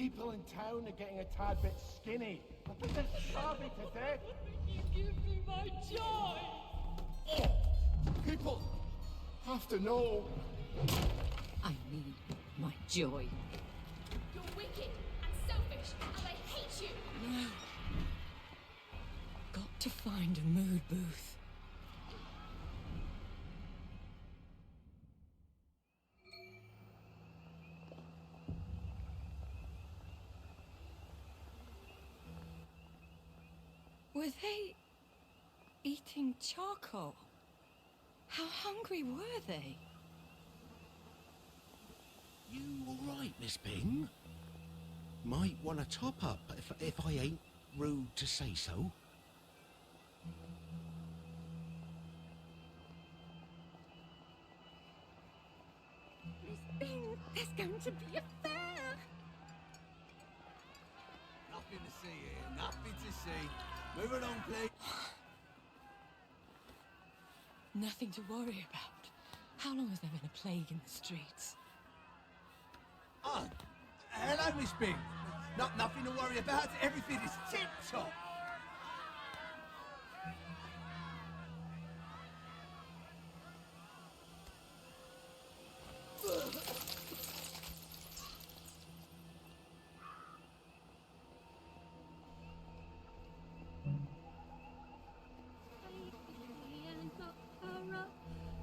People in town are getting a tad bit skinny. I think they're starving to death. You give me my joy! Oh, people have to know. I need my joy. You're wicked and selfish, and I hate you! No. Got to find a mood booth. Were they eating charcoal? How hungry were they? You all right, Miss Byng? Might want to top up if I ain't rude to say so. Miss Byng, there's going to be a fair! Nothing to see here, nothing to see. Move along, please. Nothing to worry about. How long has there been a plague in the streets? Oh, hello, Miss Byng. Nothing to worry about. Everything is tip-top.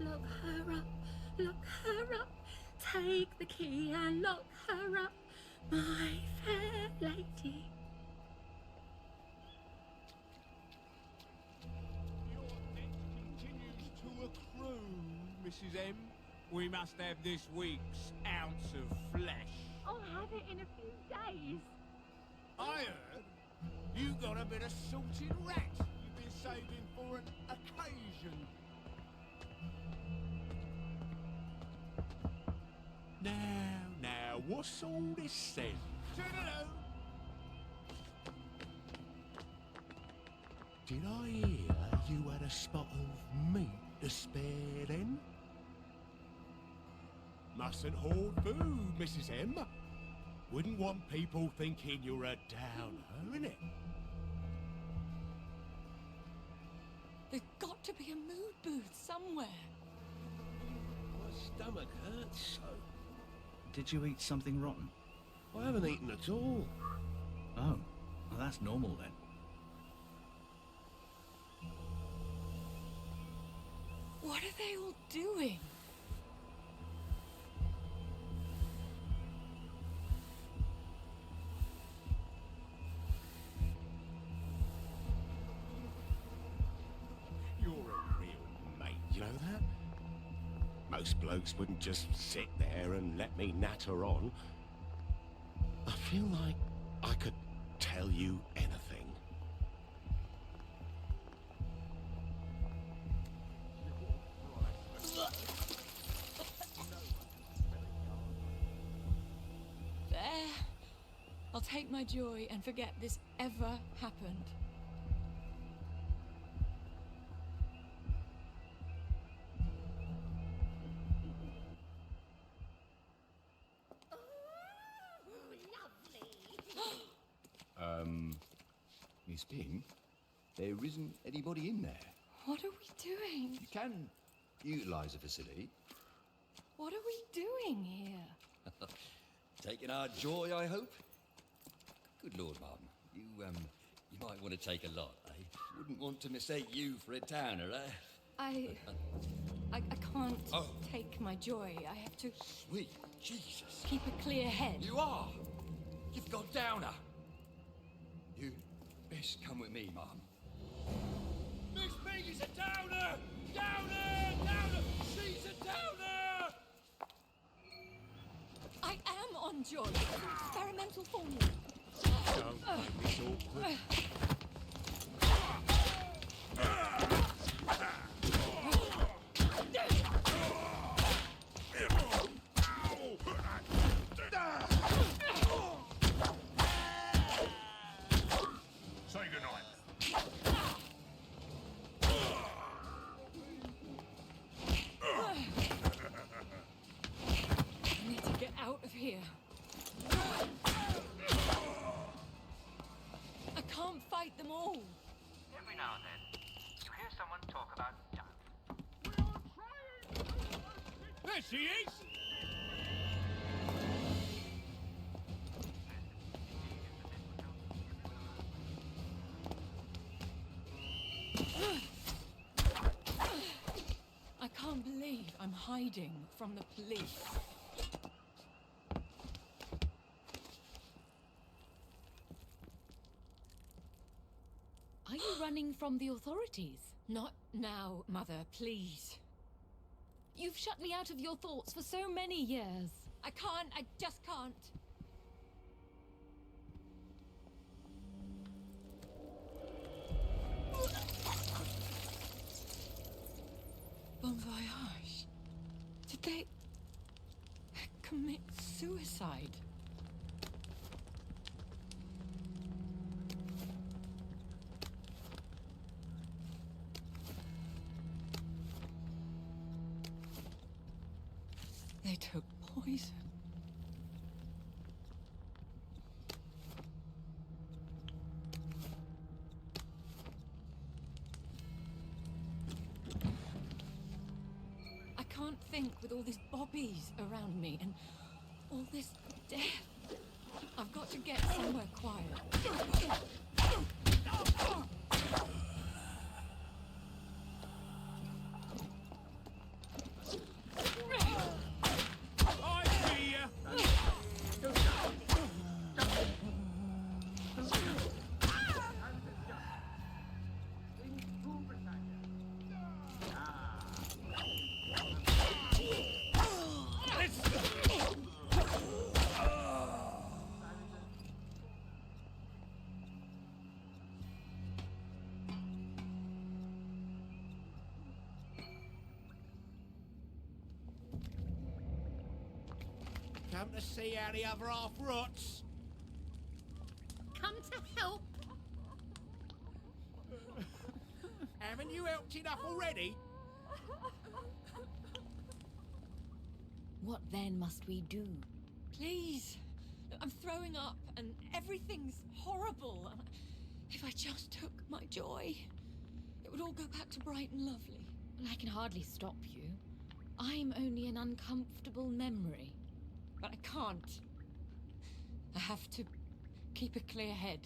Look her up, look her up. Take the key and lock her up, my fair lady. Your debt continues to accrue, Mrs. M. We must have this week's ounce of flesh. I'll have it in a few days. I heard you got a bit of salted rat you've been saving for an occasion. Now, what's all this then? Toodaloo! Did I hear you had a spot of meat to spare then? Mustn't hoard food, Mrs. M. Wouldn't want people thinking you're a downer, innit? There's got to be a mood booth somewhere. My stomach hurts so. Did you eat something rotten? I haven't eaten at all. Oh, well, that's normal then. What are they all doing? You're a real mate, you know that? Most blokes wouldn't just sit there and let me natter on. I feel like I could tell you anything. There. I'll take my joy and forget this ever happened. Miss Byng, there isn't anybody in there. What are we doing? You can utilise the facility. What are we doing here? Taking our joy, I hope. Good Lord, Mum. You might want to take a lot, eh? Wouldn't want to mistake you for a towner, eh? I can't take my joy. I have to Sweet Jesus. keep a clear head. You are. You've got downer. You best come with me, Mum. Miss Byng is a downer! Downer! Downer! She's a downer! I am on joy. It's an experimental formula. Don't make this awkward. Say goodnight. I need to get out of here. There she is! I can't believe I'm hiding from the police. Are you running from the authorities? Not now, Mother, please. You've shut me out of your thoughts for so many years. I just can't. Bon voyage. Did they commit suicide? They took poison. I can't think with all these bobbies around me and all this death. I've got to get somewhere quiet. I see ya! Come to see how the other half rots. Come to help. Haven't you helped enough already? What then must we do? Please. I'm throwing up and everything's horrible. If I just took my joy, it would all go back to bright and lovely. Well, I can hardly stop you. I'm only an uncomfortable memory. But I can't. I have to keep a clear head.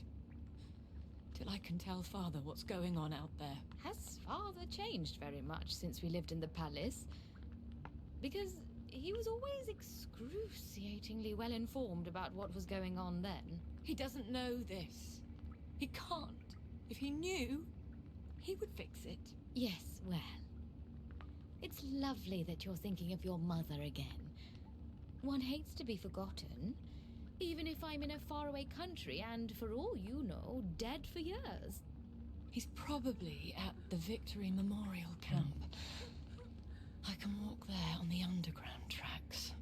Till I can tell Father what's going on out there. Has Father changed very much since we lived in the palace? Because he was always excruciatingly well informed about what was going on then. He doesn't know this. He can't. If he knew, he would fix it. Yes, well. It's lovely that you're thinking of your mother again. One hates to be forgotten, even if I'm in a faraway country and, for all you know, dead for years. He's probably at the Victory Memorial Camp. I can walk there on the underground tracks.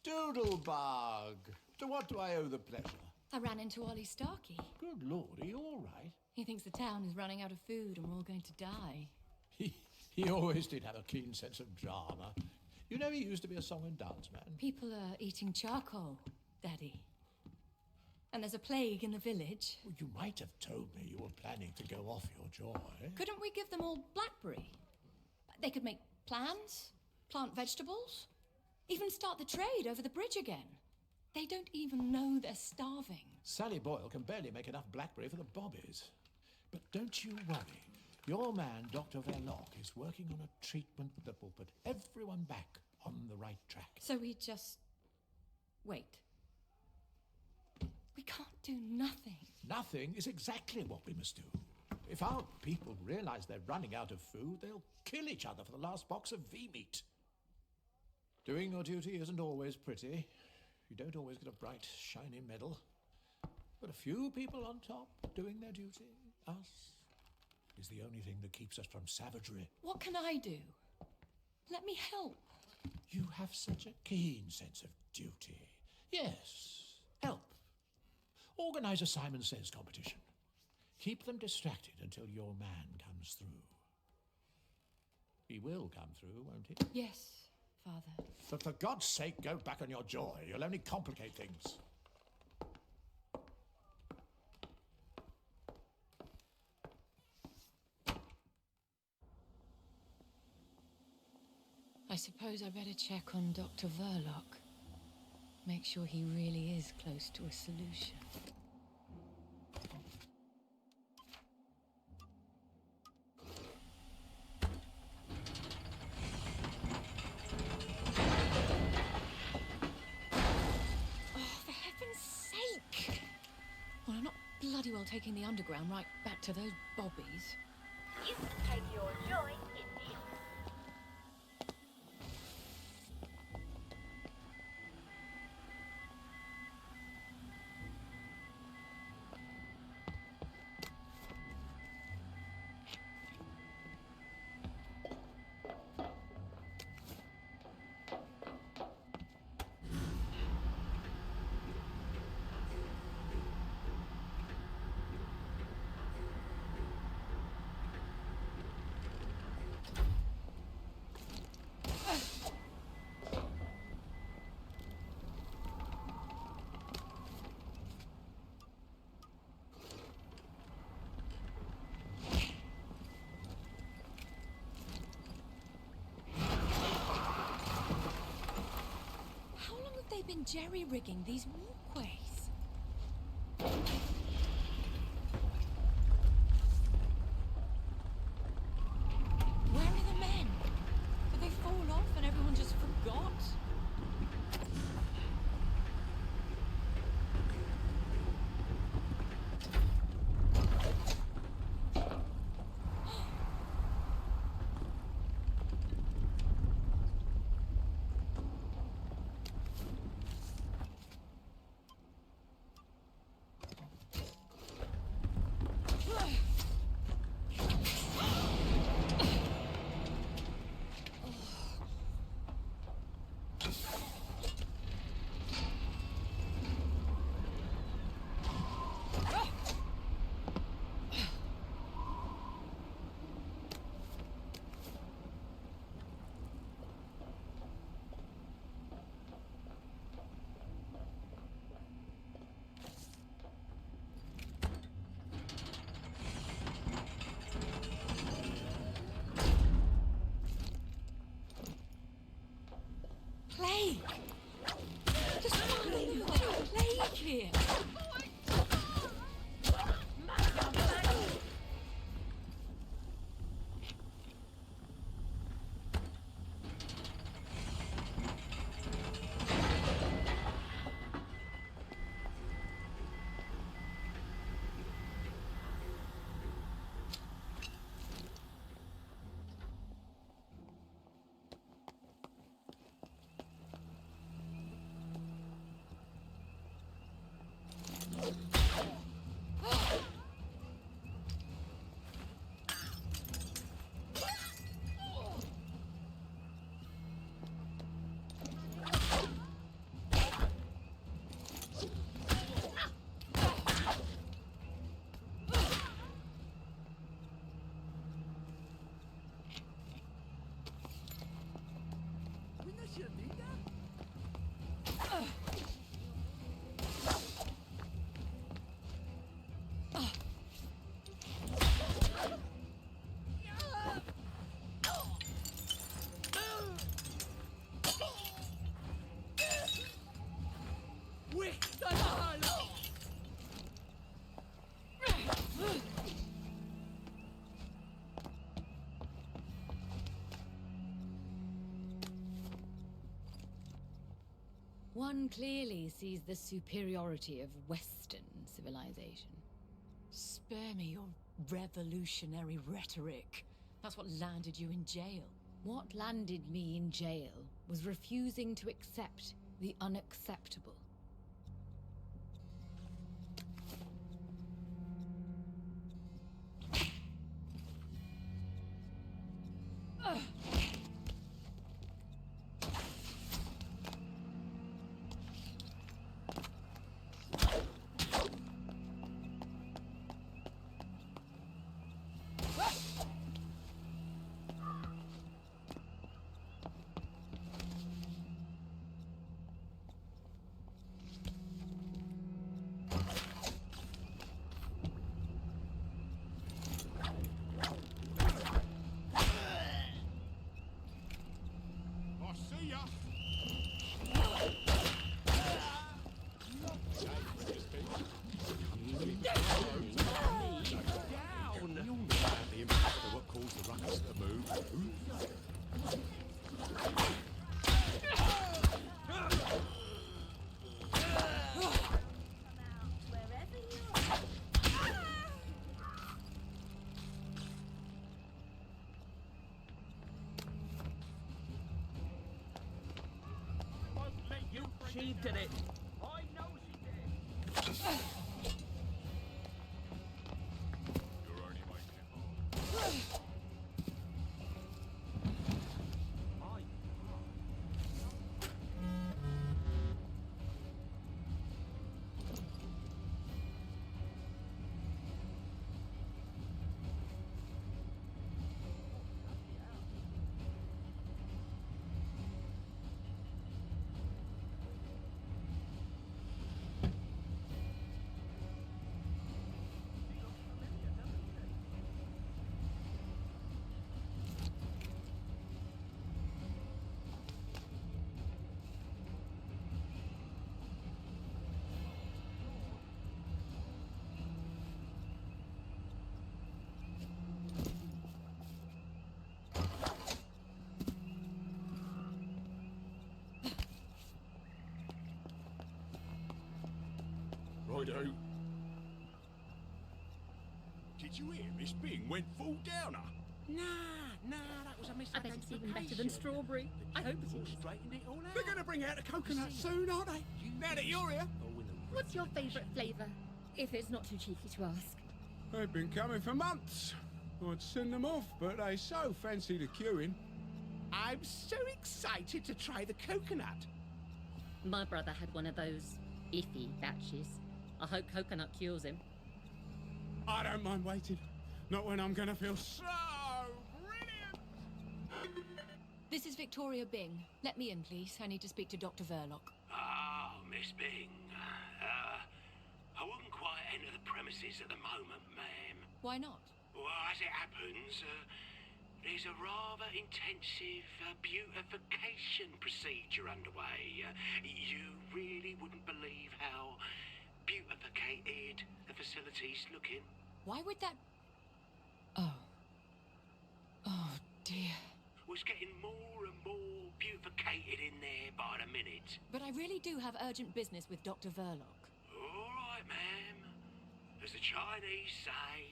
Doodlebug! To what do I owe the pleasure? I ran into Ollie Starkey. Good Lord, are you all right? He thinks the town is running out of food and we're all going to die. He always did have a keen sense of drama. You know, he used to be a song and dance man. People are eating charcoal, Daddy. And there's a plague in the village. Well, you might have told me you were planning to go off your joy. Couldn't we give them all blackberry? They could make plans, plant vegetables, even start the trade over the bridge again. They don't even know they're starving. Sally Boyle can barely make enough blackberry for the bobbies. But don't you worry. Your man, Dr. Verloc, is working on a treatment that will put everyone back on the right track. So we just wait. We can't do nothing. Nothing is exactly what we must do. If our people realize they're running out of food, they'll kill each other for the last box of V-meat. Doing your duty isn't always pretty. You don't always get a bright, shiny medal. But a few people on top doing their duty, us, is the only thing that keeps us from savagery. What can I do? Let me help. You have such a keen sense of duty. Yes, help. Organize a Simon Says competition. Keep them distracted until your man comes through. He will come through, won't he? Yes, Father. But for God's sake, go back on your joy. You'll only complicate things. I suppose I better check on Dr. Verloc. Make sure he really is close to a solution. Oh, for heaven's sake! Well, I'm not bloody well taking the underground right back to those bobbies. You can take your joy in this. They've been jerry-rigging these walkways. Where are the men? Did they fall off and everyone just forgot? Plague! Just plague here! One clearly sees the superiority of Western civilization. Spare me your revolutionary rhetoric. That's what landed you in jail. What landed me in jail was refusing to accept The unacceptable. I see ya. Down! You'll know about the impact of what caused the ruckus to move. Wherever you are. Won't let you. She did it. I know she did. You're only making it hard. Righto. Did you hear Miss Byng went full downer? Nah, that was a I bet misidentification. it's even better than strawberry. I hope it is. Straightened it all out. They're gonna bring out the coconut soon, aren't they? Now that you're here. What's your favourite flavour? If it's not too cheeky to ask. They've been coming for months. I'd send them off, but they so fancy the queuing. I'm so excited to try the coconut. My brother had one of those iffy batches. I hope coconut cures him. I don't mind waiting. Not when I'm gonna feel so brilliant. This is Victoria Byng. Let me in, please. I need to speak to Dr. Verloc. Oh, Miss Byng. I wouldn't quite enter the premises at the moment, ma'am. Why not? Well, as it happens, there's a rather intensive beautification procedure underway. You really wouldn't believe how beautificated the facility's looking. Why would that... Oh. Oh, dear. Well, it's getting more and more beautificated in there by the minute. But I really do have urgent business with Dr. Verloc. All right, ma'am. As the Chinese say,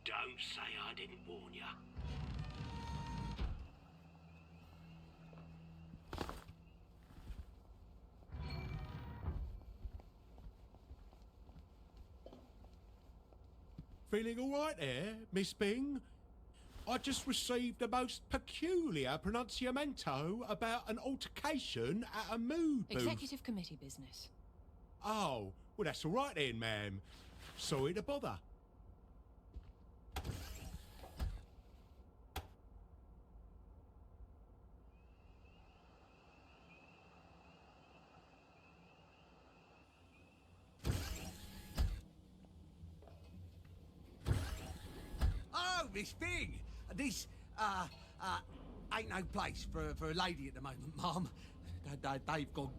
don't say I didn't warn ya. Feeling all right there, Miss Byng? I just received a most peculiar pronunciamento about an altercation at a mood booth. Executive committee business. Oh, well that's all right then, ma'am. Sorry to bother. Oh, Miss Byng! This, ain't no place for a lady at the moment, Ma'am. They've gone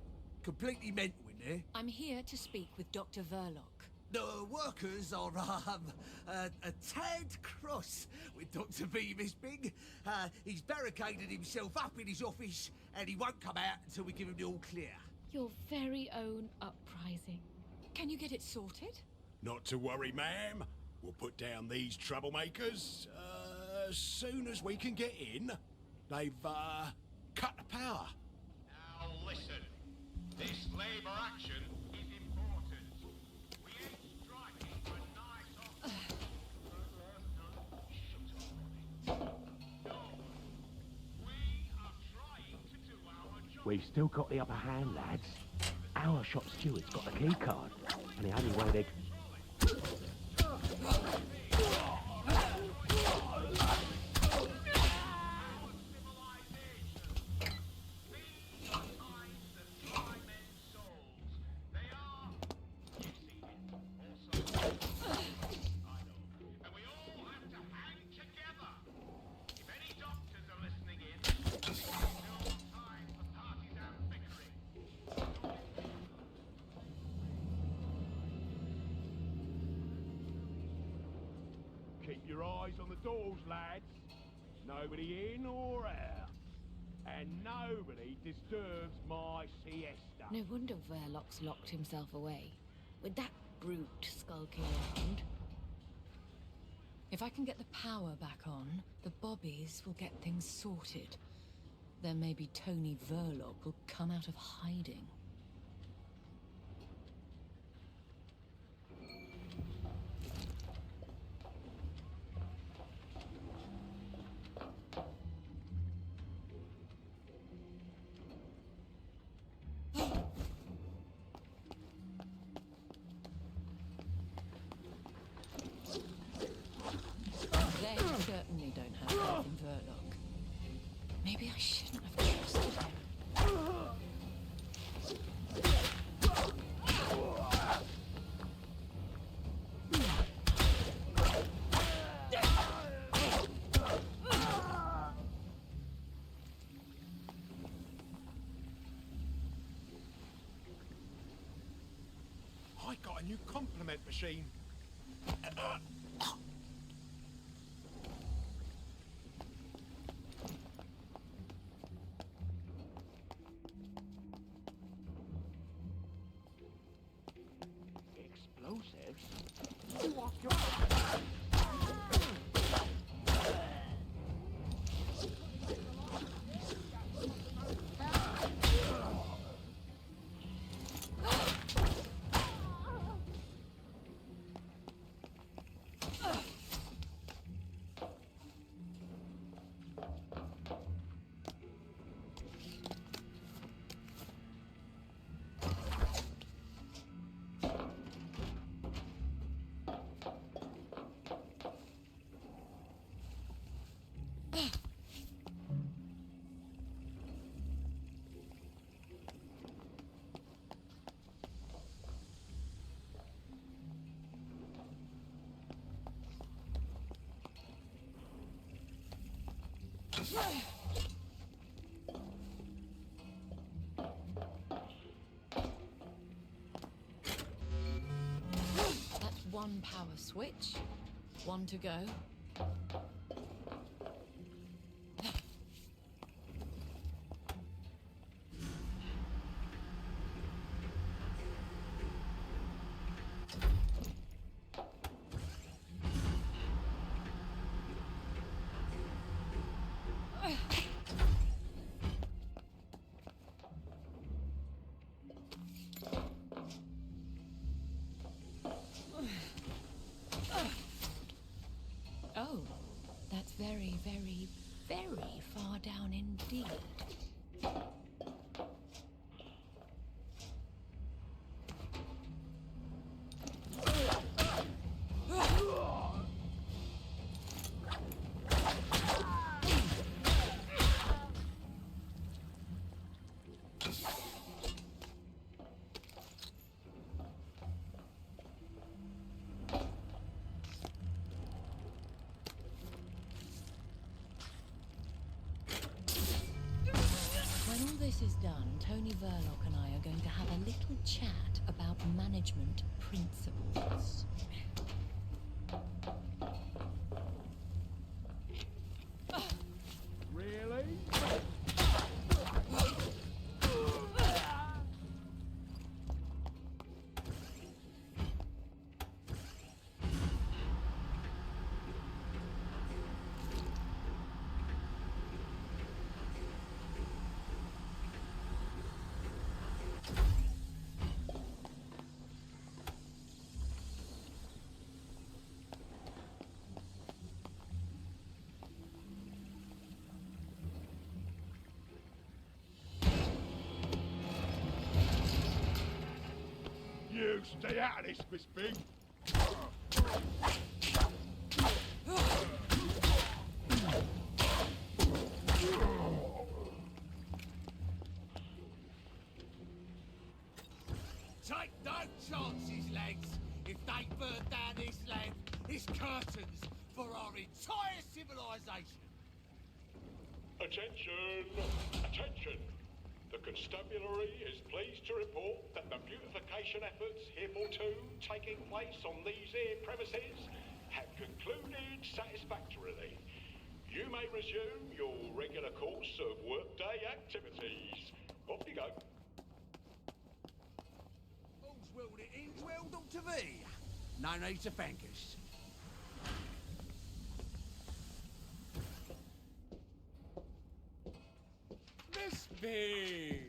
completely mental in there. I'm here to speak with Dr. Verloc. The workers are, a tad cross with Dr. V, Miss Byng. He's barricaded himself up in his office, and he won't come out until we give him the all clear. Your very own uprising. Can you get it sorted? Not to worry, ma'am. We'll put down these troublemakers as soon as we can get in. They've cut the power. Now listen. We've still got the upper hand, lads. Our shop steward's got the key card, and the only way they... Keep your eyes on the doors, lads. Nobody in or out. And nobody disturbs my siesta. No wonder Verloc's locked himself away. With that brute skulking around. If I can get the power back on, the Bobbies will get things sorted. Then maybe Tony Verloc will come out of hiding. They certainly don't have faith in Verloc. Maybe I shouldn't have trusted him. I got a new compliment machine. Explosives? What That's one power switch. One to go. Oh, that's very, very, very far down indeed. When all this is done, Tony Verloc and I are going to have a little chat about management principles. Really? You stay out of this, Miss Byng. Take no chances, lads. If they burn down this land, it's curtains for our entire civilization. Attention! Attention! The constabulary is pleased to report that the beautification efforts hitherto taking place on these here premises have concluded satisfactorily. You may resume your regular course of workday activities. Off you go. All's well that ends well, Dr. V. No need to thank us. Miss Byng,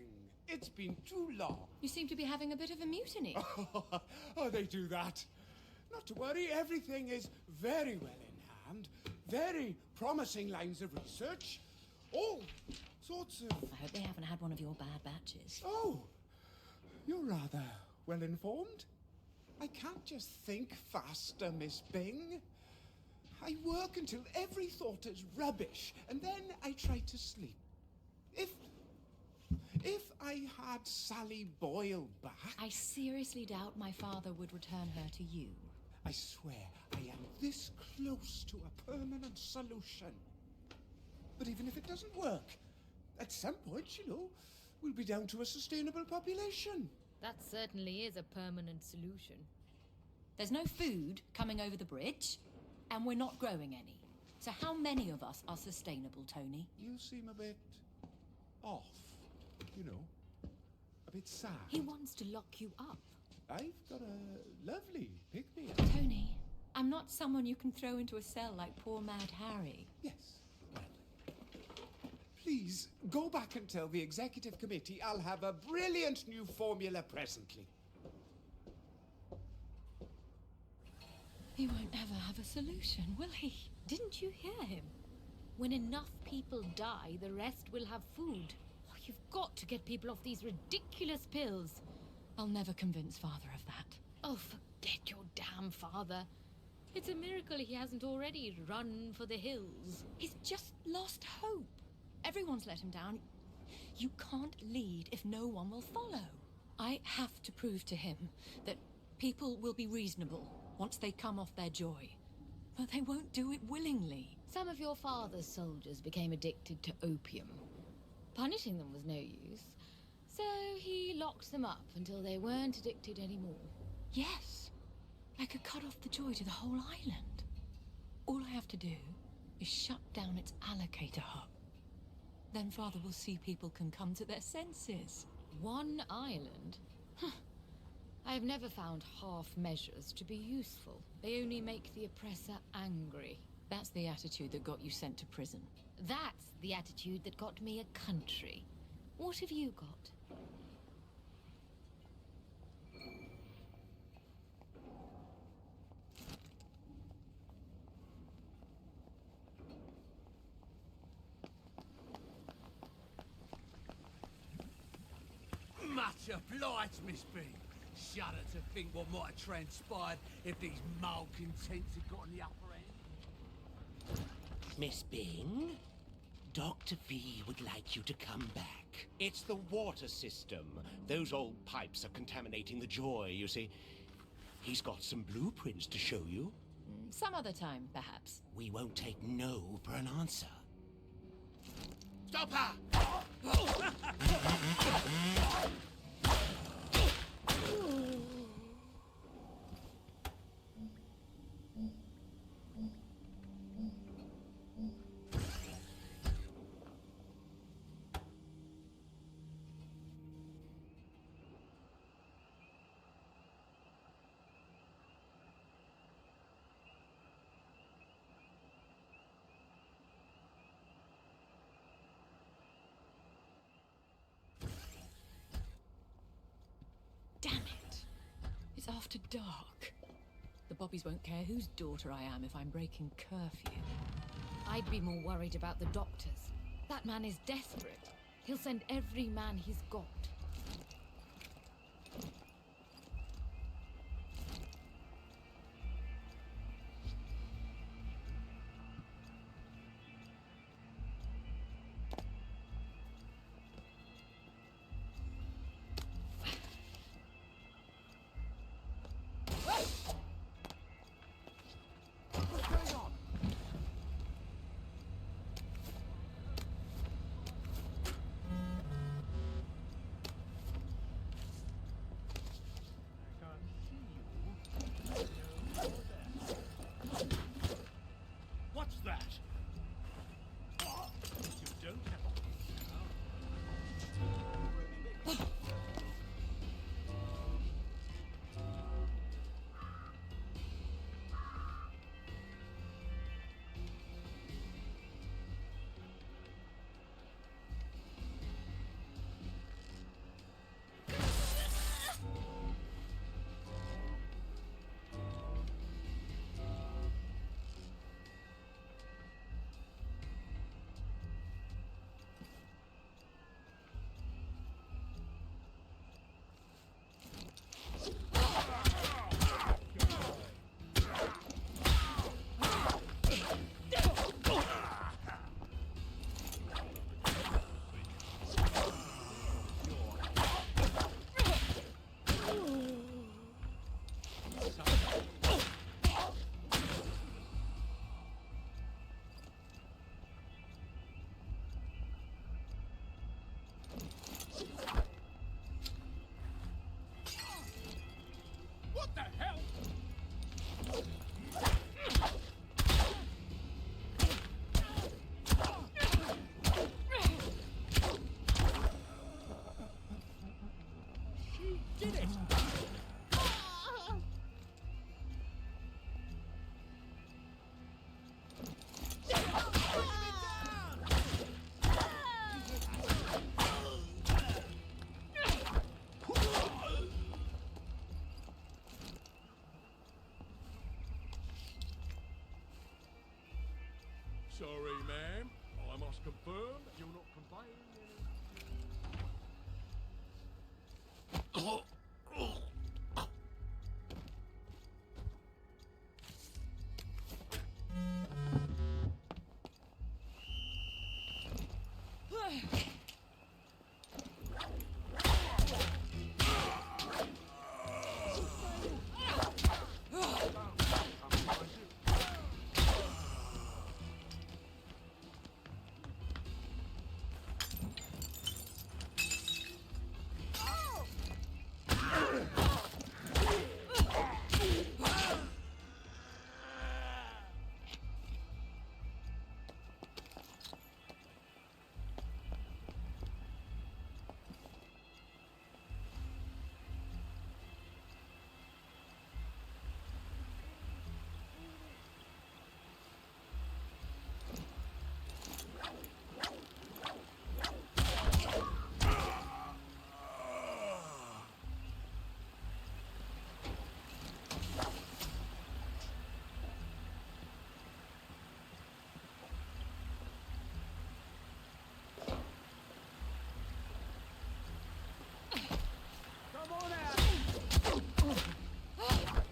it's been too long. You seem to be having a bit of a mutiny. Oh, they do that. Not to worry, everything is very well in hand. Very promising lines of research. All sorts of... I hope they haven't had one of your bad batches. Oh, you're rather well informed. I can't just think faster, Miss Byng. I work until every thought is rubbish, and then I try to sleep. If I had Sally Boyle back... I seriously doubt my father would return her to you. I swear I am this close to a permanent solution. But even if it doesn't work, at some point, we'll be down to a sustainable population. That certainly is a permanent solution. There's no food coming over the bridge, and we're not growing any. So how many of us are sustainable, Tony? You seem a bit off, a bit sad. He wants to lock you up. I've got a lovely pick-me-up. Tony, I'm not someone you can throw into a cell like poor Mad Harry. Yes, well, please, go back and tell the executive committee I'll have a brilliant new formula presently. He won't ever have a solution, will he? Didn't you hear him? When enough people die, the rest will have food. Oh, you've got to get people off these ridiculous pills. I'll never convince Father of that. Oh, forget your damn father. It's a miracle he hasn't already run for the hills. He's just lost hope. Everyone's let him down. You can't lead if no one will follow. I have to prove to him that people will be reasonable once they come off their joy. But they won't do it willingly. Some of your father's soldiers became addicted to opium. Punishing them was no use. So he locked them up until they weren't addicted anymore. Yes. I could cut off the joy to the whole island. All I have to do is shut down its allocator hub. Then Father will see people can come to their senses. One island? Huh. I have never found half measures to be useful. They only make the oppressor angry. That's the attitude that got you sent to prison. That's the attitude that got me a country. What have you got? Much obliged, Miss Byng. Shudder to think what might have transpired if these malcontents had got on the upper end. Miss Byng, Dr. V would like you to come back. It's the water system. Those old pipes are contaminating the joy, you see. He's got some blueprints to show you. Some other time, perhaps. We won't take no for an answer. Stop her! Damn it. It's after dark. The Bobbies won't care whose daughter I am if I'm breaking curfew. I'd be more worried about the doctors. That man is desperate. He'll send every man he's got. did it! Sorry, ma'am. I must confirm that you're not conveying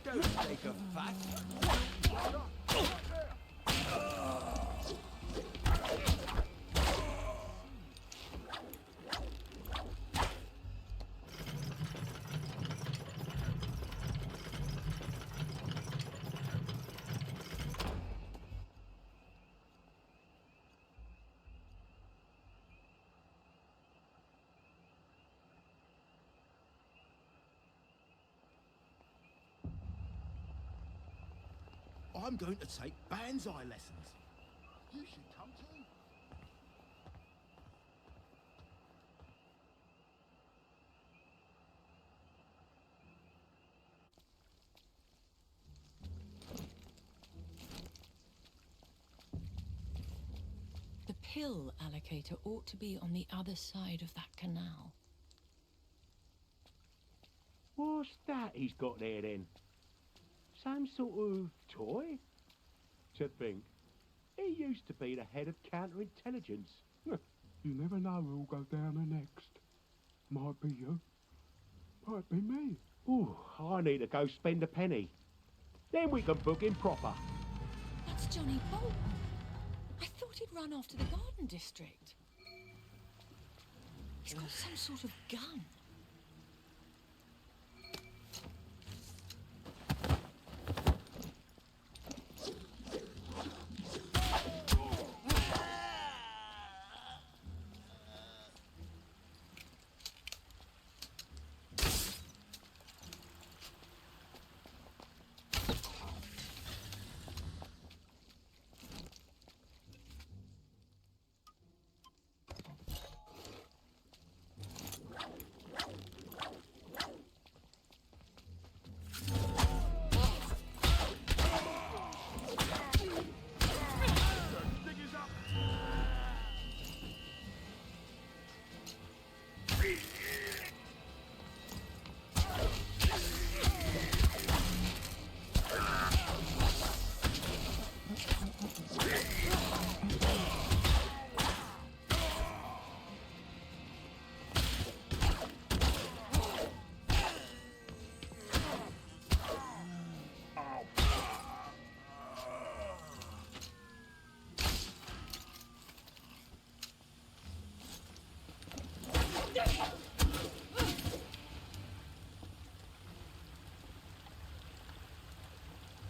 Don't take a fat. I'm going to take Banzai lessons. You should come too. The pill allocator ought to be on the other side of that canal. What's that he's got there then? Some sort of toy? To think, he used to be the head of counterintelligence. You never know who'll go down the next. Might be you. Might be me. Ooh, I need to go spend a penny. Then we can book him proper. That's Johnny Bolton. I thought he'd run off to the garden district. He's got some sort of gun.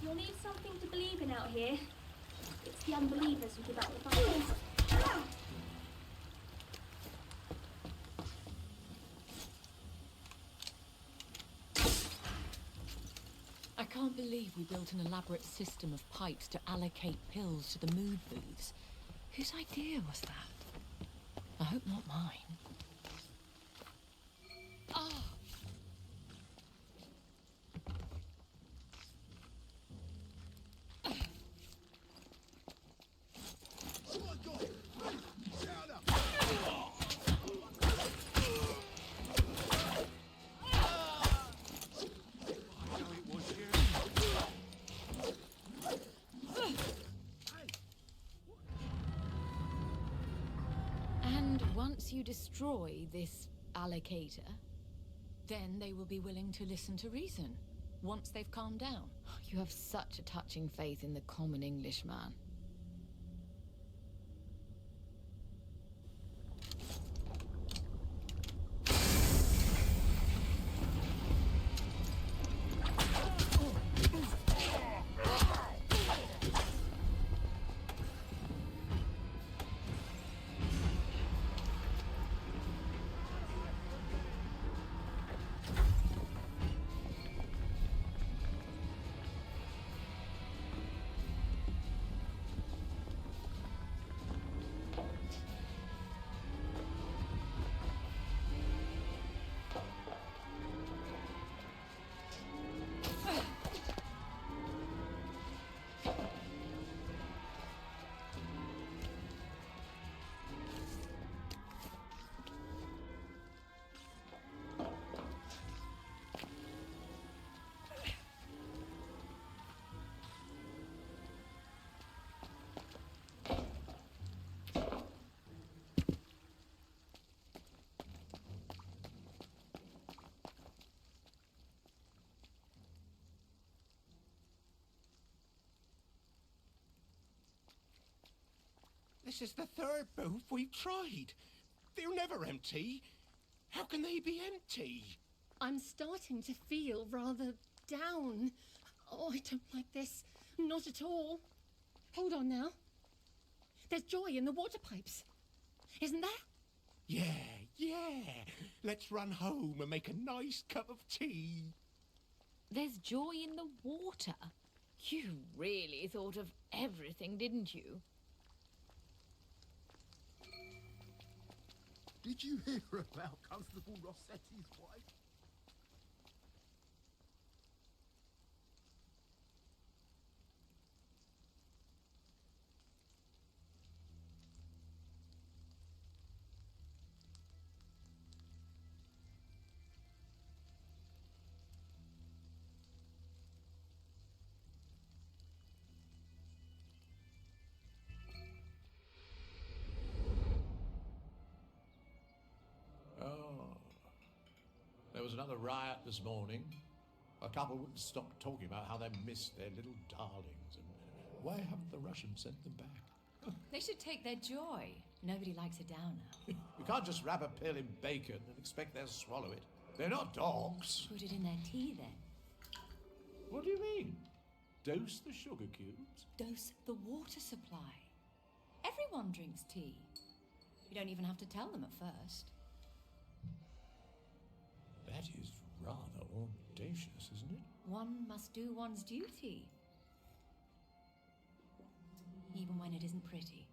You'll need something to believe in out here. It's the unbelievers who give up the fight. I can't believe we built an elaborate system of pipes to allocate pills to the mood booths. Whose idea was that? I hope not mine. Ah! you destroy this allocator? Then they will be willing to listen to reason, once they've calmed down. You have such a touching faith in the common Englishman. This is the third booth we've tried. They're never empty. How can they be empty? I'm starting to feel rather down. Oh, I don't like this. Not at all. Hold on now. There's joy in the water pipes. Isn't there? Yeah. Let's run home and make a nice cup of tea. There's joy in the water. You really thought of everything, didn't you? Did you hear about Constable Rossetti's wife? There was another riot this morning. A couple wouldn't stop talking about how they missed their little darlings, and why haven't the Russians sent them back? They should take their joy. Nobody likes a downer. You can't just wrap a pill in bacon and expect they'll swallow it. They're not dogs. Put it in their tea, then. What do you mean? Dose the sugar cubes? Dose the water supply. Everyone drinks tea. You don't even have to tell them at first. That is rather audacious, isn't it? One must do one's duty. Even when it isn't pretty.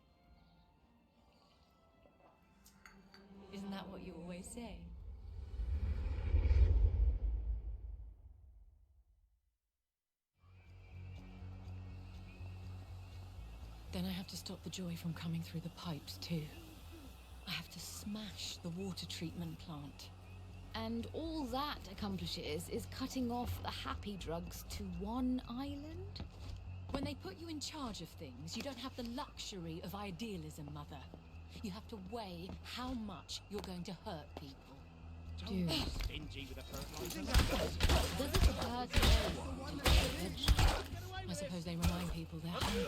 Isn't that what you always say? Then I have to stop the joy from coming through the pipes too. I have to smash the water treatment plant. And all that accomplishes is cutting off the happy drugs to one island? When they put you in charge of things, you don't have the luxury of idealism, Mother. You have to weigh how much you're going to hurt people. Dude. Stingy with a fertilizer. Does it hurt you? I suppose they remind people they're hungry.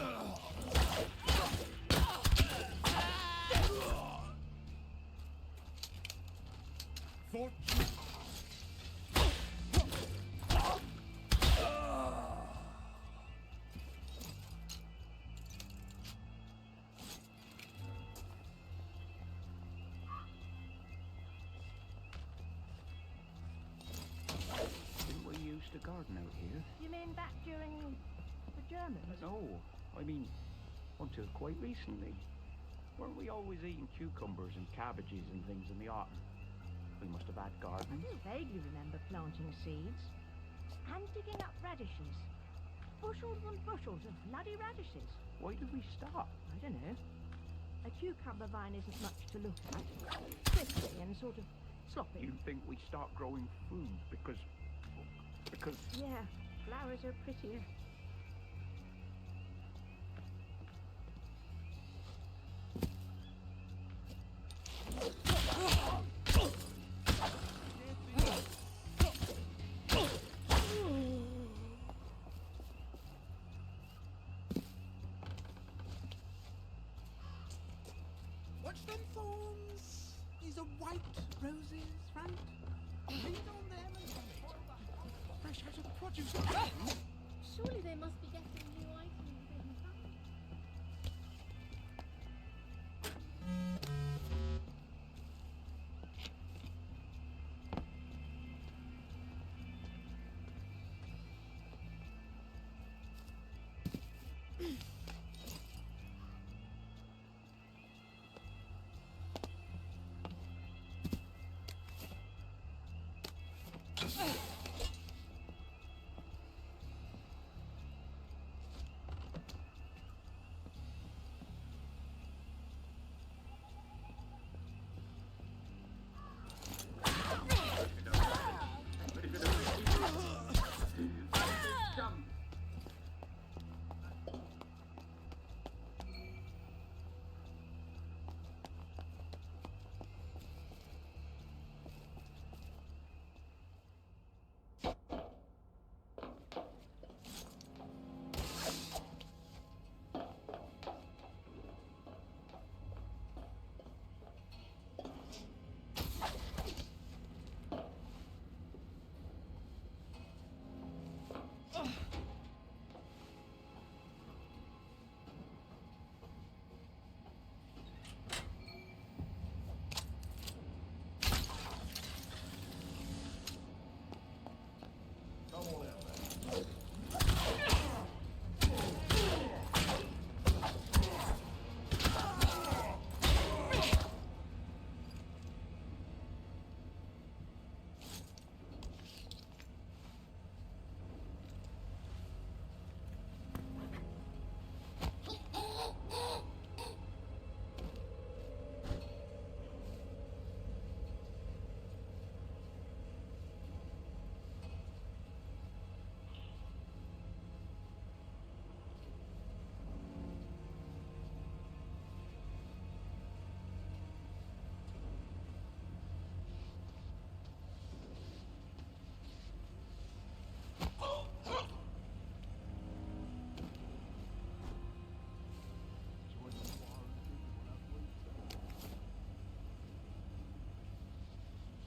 Didn't we used to garden out here? You mean back during the Germans? No, I mean, until quite recently. Weren't we always eating cucumbers and cabbages and things in the autumn? We must have had gardens. I do vaguely remember planting seeds. And digging up radishes. Bushels and bushels of bloody radishes. Why did we stop? I don't know. A cucumber vine isn't much to look at. Prickly and sort of sloppy. You think we stopped growing food because... Yeah, flowers are prettier. Surely they must be getting new items in time.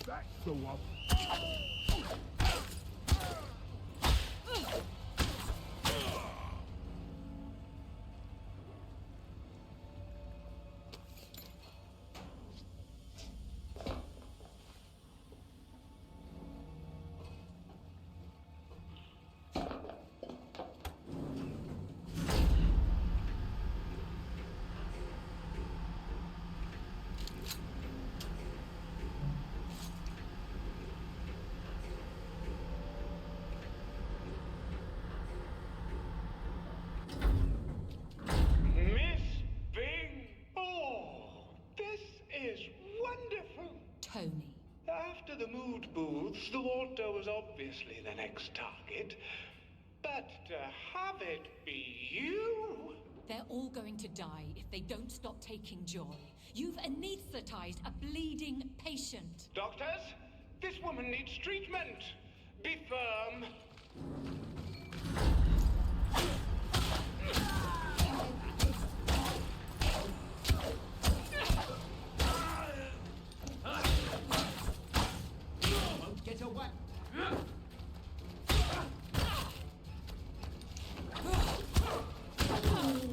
That's the one. Miss Byng! Oh, this is wonderful! Tony. After the mood booths, the water was obviously the next target. But to have it be you? They're all going to die if they don't stop taking joy. You've anesthetized a bleeding patient. Doctors, this woman needs treatment. Be firm. Won't get away.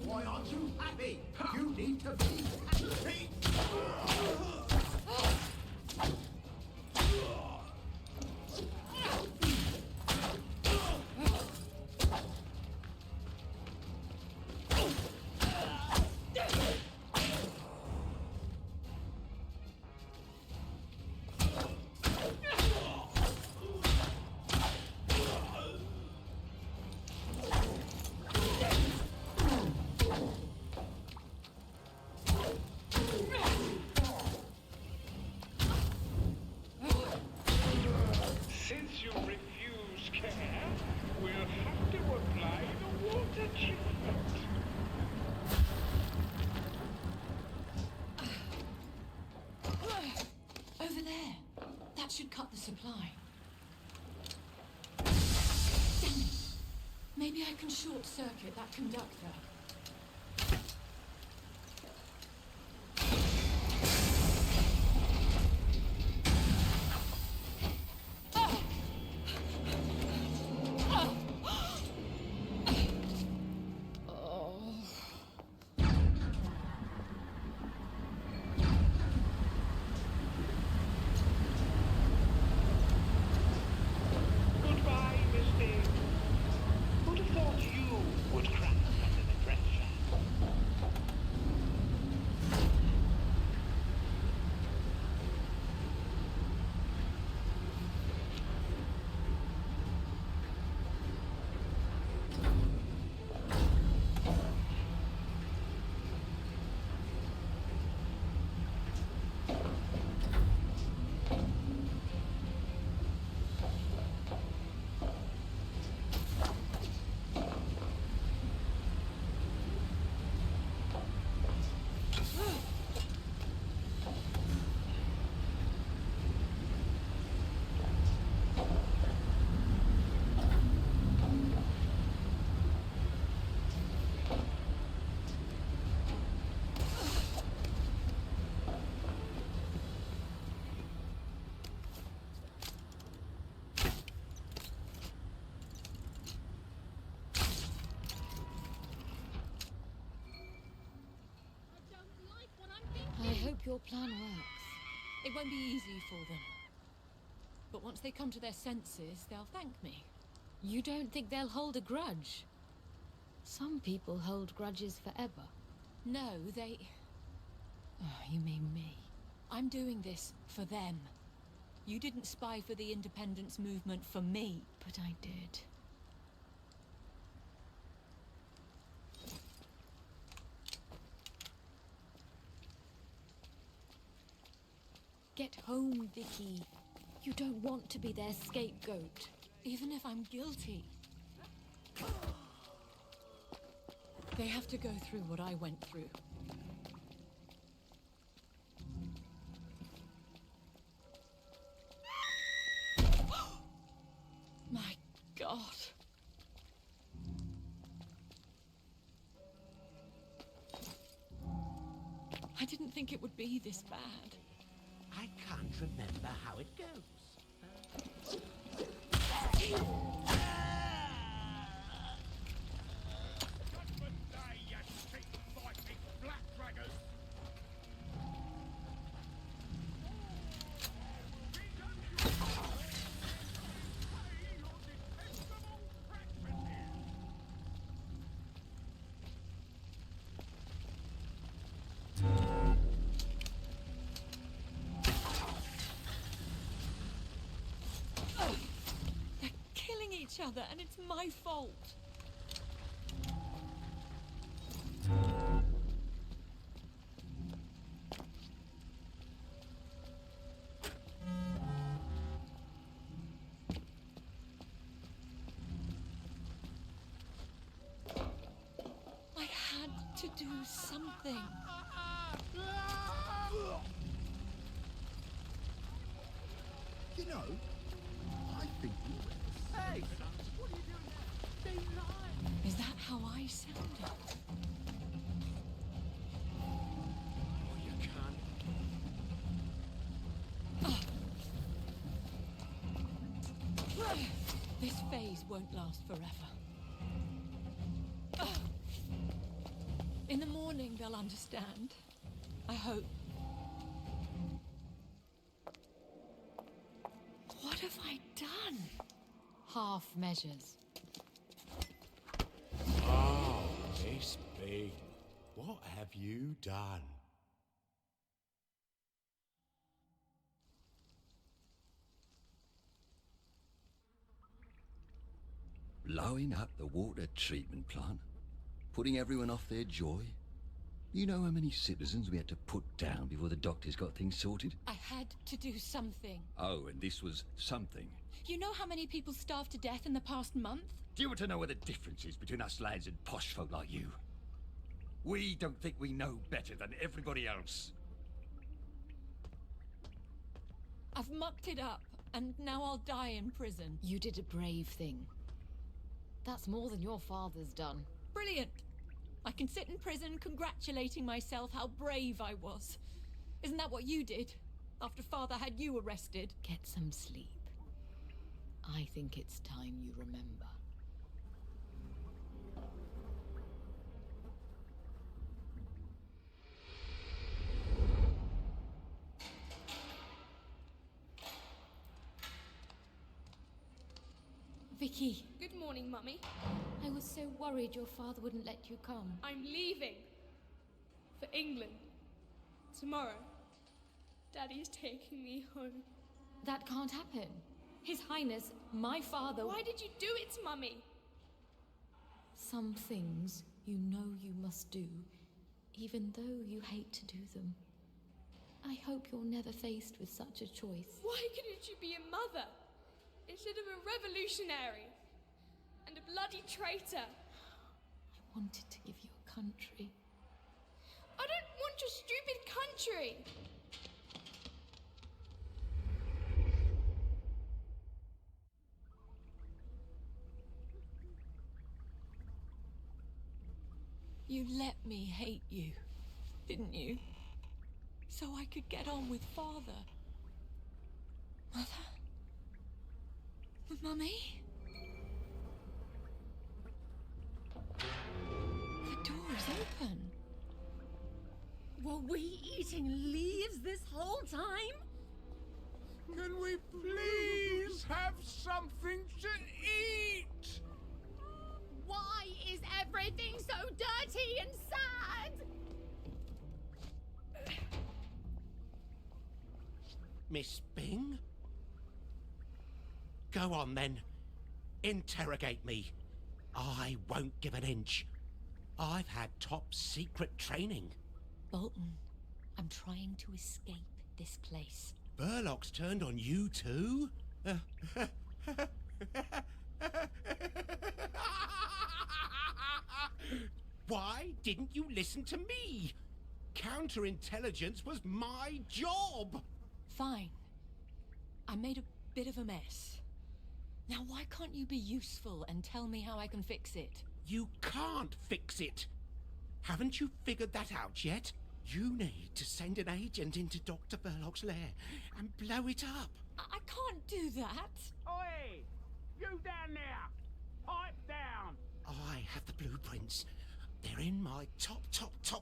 Why aren't you happy? You need to be happy. Since you refuse care, we'll have to apply the water treatment. Over there. That should cut the supply. Damn it. Maybe I can short circuit that conductor. hope your plan works. It won't be easy for them. But once they come to their senses, they'll thank me. You don't think they'll hold a grudge? Some people hold grudges forever. No, they... Oh, you mean me. I'm doing this for them. You didn't spy for the independence movement for me. But I did. Get home, Vicky. You don't want to be their scapegoat. Even if I'm guilty. They have to go through what I went through. My God. I didn't think it would be this bad. I can't remember how it goes. Judgment Day, you cheap-fighting black draggers! They're killing each other, and it's my fault. I had to do something. You know, I think you will. Hey! What are you doing there? They lie! Is that how I sounded? Oh, you can't. This phase won't last forever. In the morning, they'll understand. I hope. What have I done? Half measures. Oh, Miss Byng, what have you done? Blowing up the water treatment plant? Putting everyone off their joy? You know how many citizens we had to put down before the doctors got things sorted? I had to do something. Oh, and this was something. You know how many people starved to death in the past month? Do you want to know what the difference is between us lads and posh folk like you? We don't think we know better than everybody else. I've mucked it up, and now I'll die in prison. You did a brave thing. That's more than your father's done. Brilliant! I can sit in prison congratulating myself how brave I was. Isn't that what you did? After Father had you arrested? Get some sleep. I think it's time you remember. Vicky. Good morning, Mummy. I was so worried your father wouldn't let you come. I'm leaving. For England. Tomorrow. Daddy's taking me home. That can't happen. His Highness, my father... Why did you do it, Mummy? Some things you know you must do, even though you hate to do them. I hope you're never faced with such a choice. Why couldn't you be a mother? Instead of a revolutionary and a bloody traitor. I wanted to give you a country. I don't want your stupid country. You let me hate you, didn't you? So I could get on with Father. Mother? Mummy? The door is open. Were we eating leaves this whole time? Can we please have something to eat? Why is everything so dirty and sad? Miss Byng? Go on then. Interrogate me. I won't give an inch. I've had top secret training. Bolton, I'm trying to escape this place. Burlock's turned on you too? Why didn't you listen to me? Counterintelligence was my job. Fine. I made a bit of a mess. Now why can't you be useful and tell me how I can fix it? You can't fix it. Haven't you figured that out yet? You need to send an agent into Dr. Burlock's lair and blow it up. I can't do that. Oi! You down there! Pipe down! I have the blueprints. They're in my top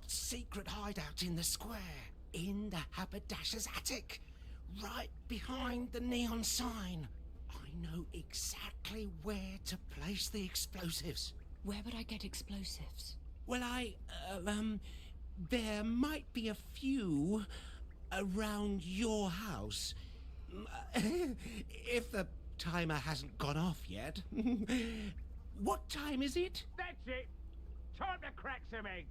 secret hideout in the square. In the haberdasher's attic. Right behind the neon sign. I know exactly where to place the explosives. Where would I get explosives? Well, there might be a few around your house. If the timer hasn't gone off yet. What time is it? That's it! Time to crack some eggs!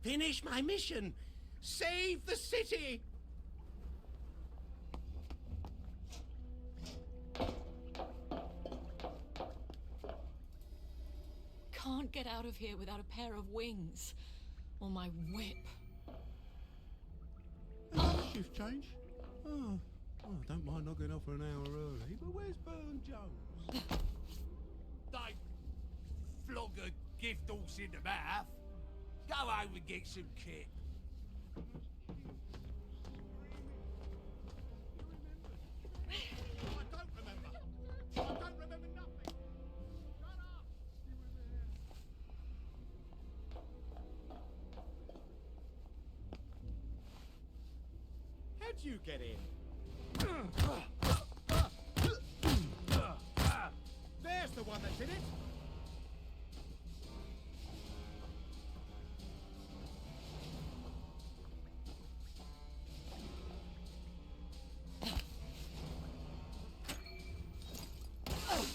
Finish my mission! Save the city! Can't get out of here without a pair of wings. Or my whip. Shift change? Oh, I don't mind knocking off an hour early, but where's Burn Jones? Don't flog a gift horse in the mouth. Go home and get some kit. I don't remember nothing! Shut up! How'd you get in? There's the one that's in it!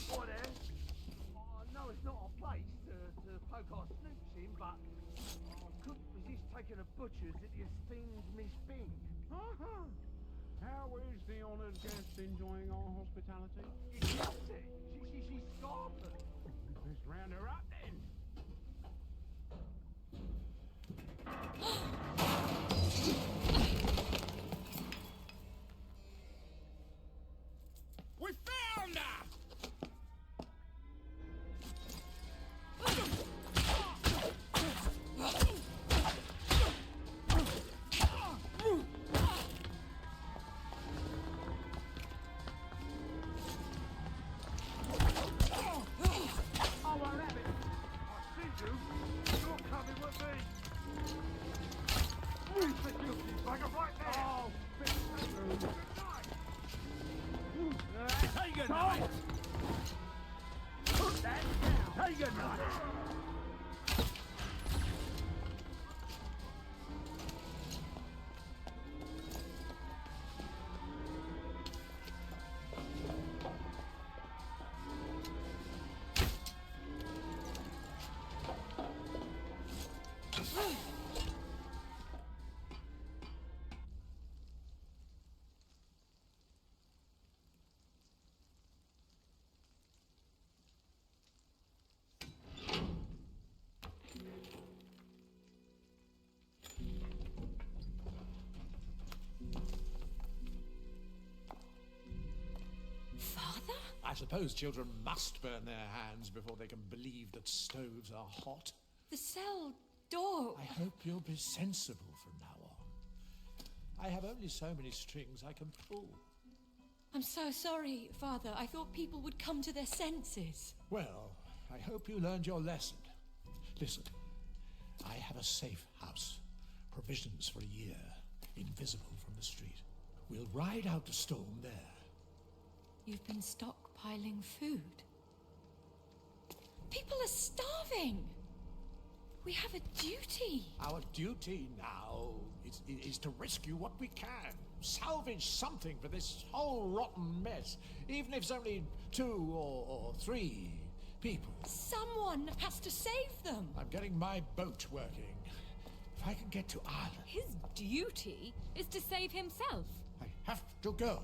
What there? I know it's not our place to poke our snoops in, but I couldn't resist taking a butcher's at the esteemed Miss Byng. How is the honoured guest enjoying our hospitality? She's scarfing. Let's round her up then. We found her! I suppose children must burn their hands before they can believe that stoves are hot. The cell door. I hope you'll be sensible from now on. I have only so many strings I can pull. I'm so sorry, Father. I thought people would come to their senses. Well, I hope you learned your lesson. Listen, I have a safe house Provisions for a year, invisible from the street. We'll ride out the storm there. You've been stockpiling food. People are starving. We have a duty. Our duty now is to rescue what we can. Salvage something for this whole rotten mess. Even if it's only 2 or 3 people. Someone has to save them. I'm getting my boat working. If I can get to Ireland... His duty is to save himself. I have to go.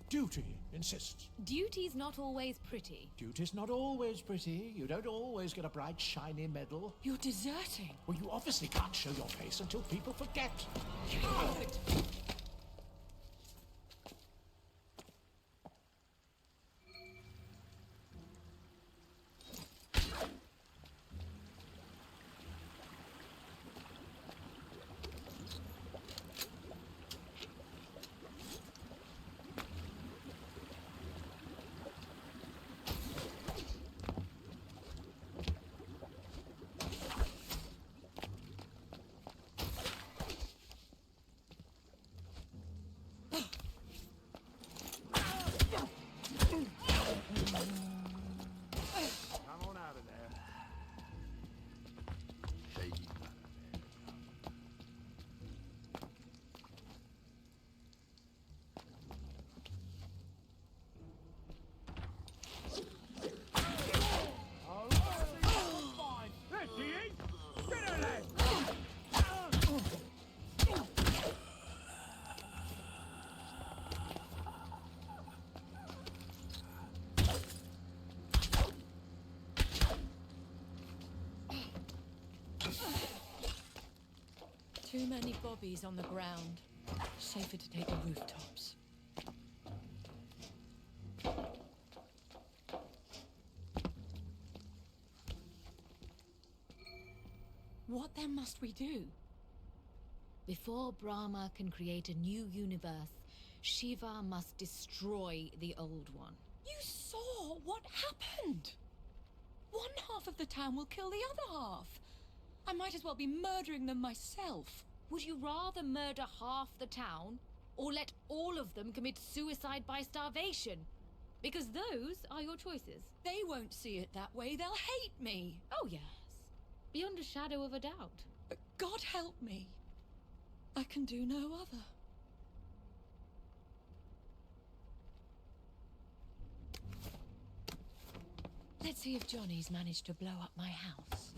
Duty insists. Duty's not always pretty. Duty's not always pretty. You don't always get a bright, shiny medal. You're deserting. Well, you obviously can't show your face until people forget. Come on out of there. Shady man there. Oh, fine. There she is. Get her, lad. Too many bobbies on the ground. Safer to take the rooftops. What then must we do? Before Brahma can create a new universe, Shiva must destroy the old one. You saw what happened. One half of the town will kill the other half. I might as well be murdering them myself. Would you rather murder half the town, or let all of them commit suicide by starvation? Because those are your choices. They won't see it that way. They'll hate me. Oh, yes. Beyond a shadow of a doubt. But God help me. I can do no other. Let's see if Johnny's managed to blow up my house.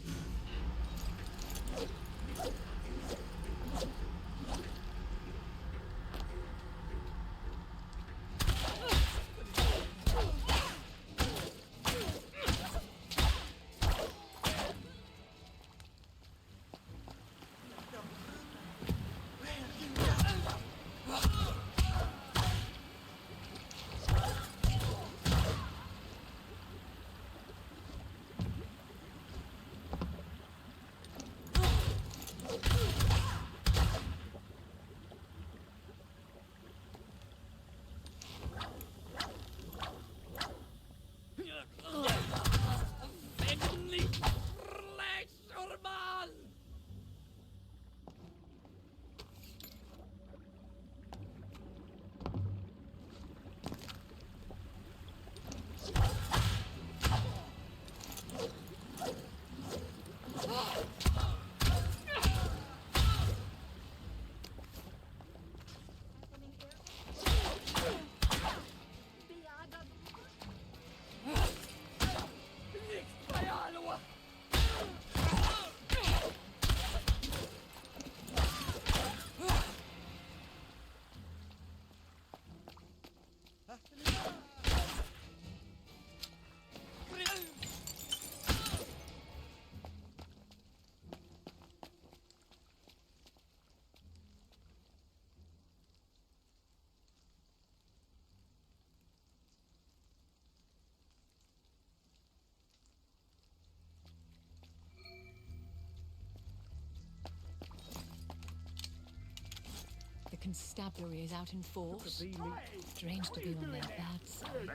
The constabulary is out in force. Strange to be on their bad side.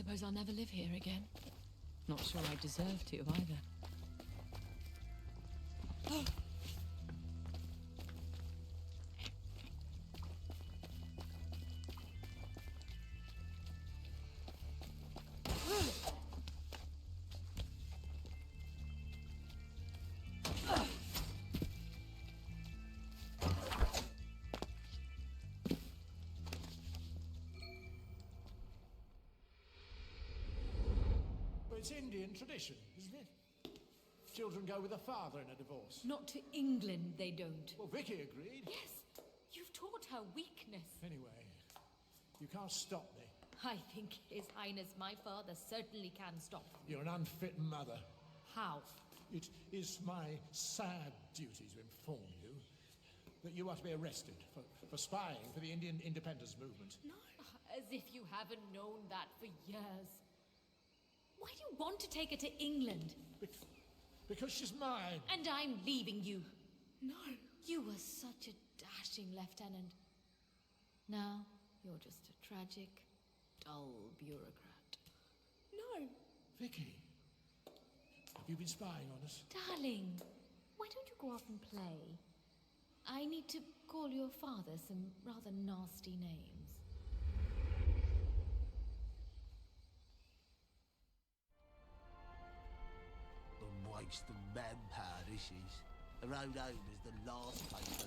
suppose I'll never live here again. Not sure I deserve to either. It's Indian tradition, isn't it? Children go with a father in a divorce. Not to England, they don't. Well, Vicky agreed. Yes, you've taught her weakness. Anyway, you can't stop me. I think His Highness my father certainly can stop. You're an unfit mother. How? It is my sad duty to inform you that you are to be arrested for spying for the Indian independence movement. No, as if you haven't known that for years. Why do you want to take her to England? Because she's mine. And I'm leaving you. No. You were such a dashing lieutenant. Now, you're just a tragic, dull bureaucrat. No. Vicky, have you been spying on us? Darling, why don't you go off and play? I need to call your father some rather nasty names. Waste of manpower, this is. The road home is the last place.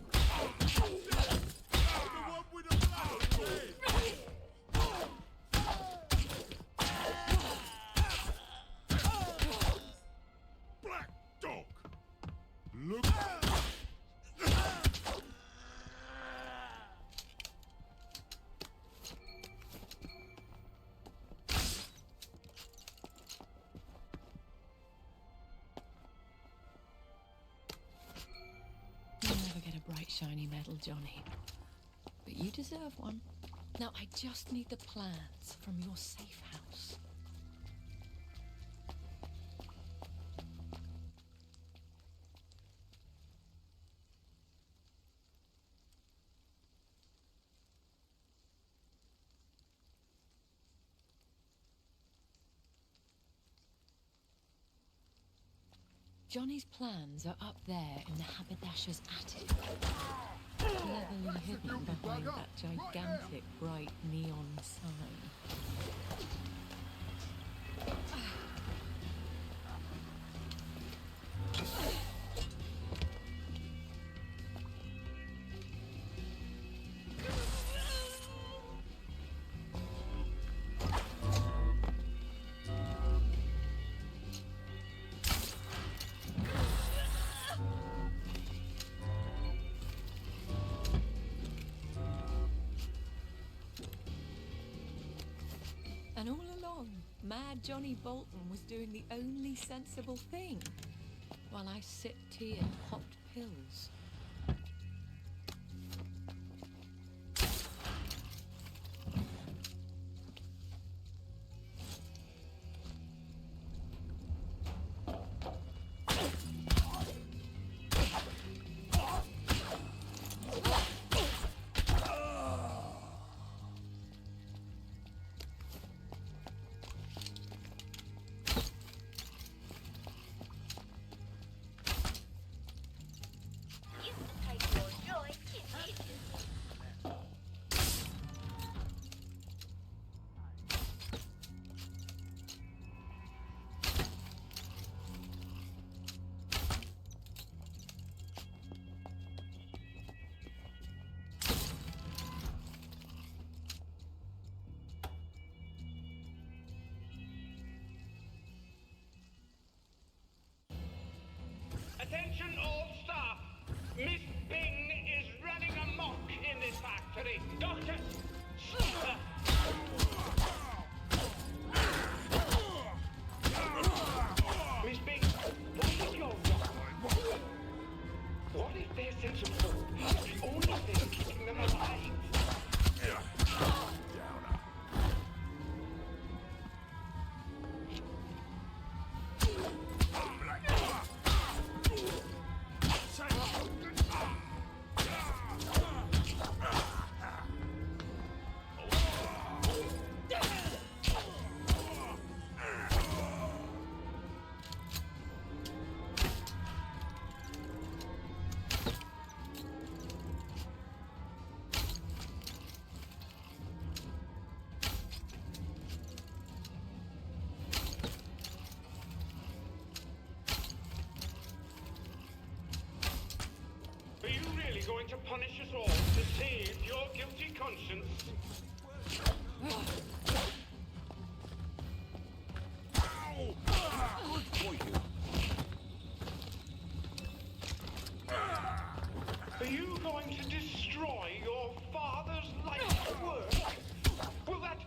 The one with the blood red! Black dog! Look! You'll never get a bright, shiny medal, Johnny. But you deserve one. Now, I just need the plans from your safe house. Johnny's plans are up there in the haberdasher's attic. Cleverly hidden behind that gigantic bright neon sign. And all along, Mad Johnny Bolton was doing the only sensible thing, while I sipped tea and popped pills. Are you going to destroy your father's life's work? Will that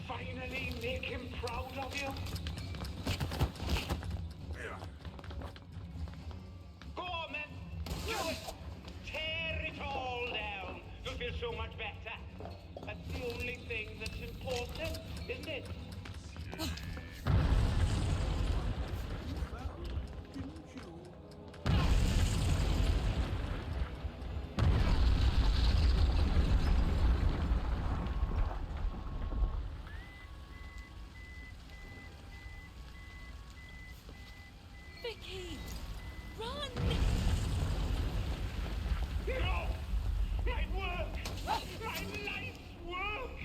finally make him proud of you? Go on, then. Do it. Tear it all down. You'll feel so much better. That's the only thing that's important, isn't it? Vicky! Run! No! My work! My life's work!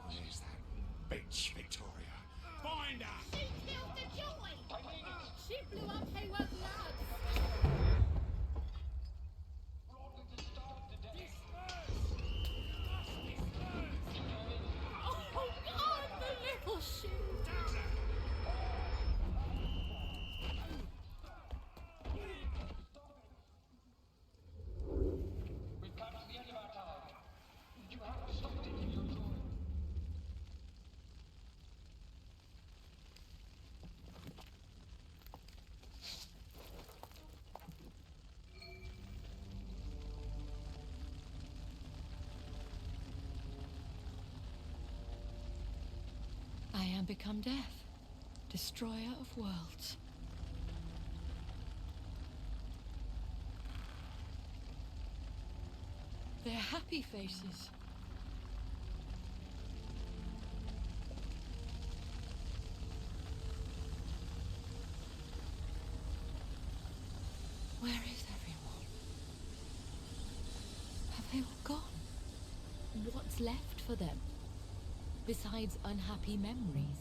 Where's that bitch, Victoria? Find her! She killed the joy! She blew up Hayworth Labs! Oh God, the little shit! We've come to the end of our time. You haven't stopped it in your joy. I am become death, destroyer of worlds. They're happy faces. Where is everyone? Have they all gone? What's left for them? Besides unhappy memories?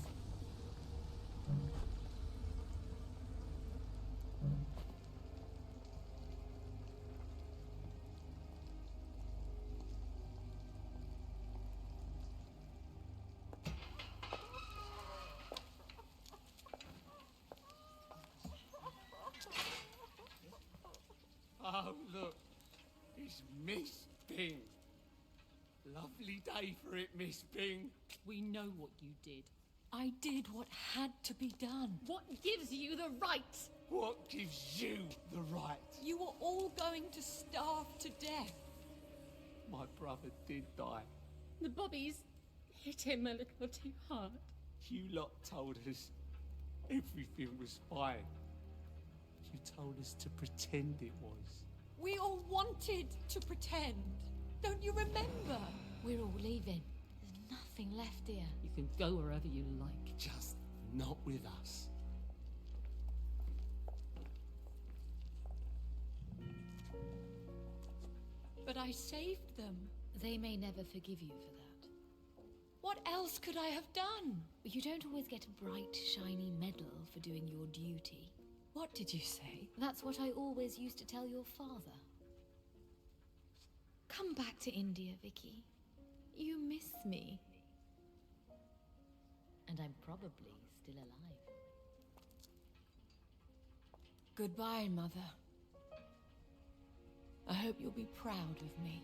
Oh, look. It's Miss Byng. Lovely day for it, Miss Byng. We know what you did. I did what had to be done. What gives you the right? What gives you the right? You were all going to starve to death. My brother did die. The bobbies hit him a little too hard. You lot told us everything was fine. You told us to pretend it was. We all wanted to pretend. Don't you remember? We're all leaving. There's nothing left here. You can go wherever you like. Just not with us. But I saved them. They may never forgive you for that. What else could I have done? You don't always get a bright, shiny medal for doing your duty. What did you say? That's what I always used to tell your father. Come back to India, Vicky. You miss me. And I'm probably still alive. Goodbye, Mother. I hope you'll be proud of me.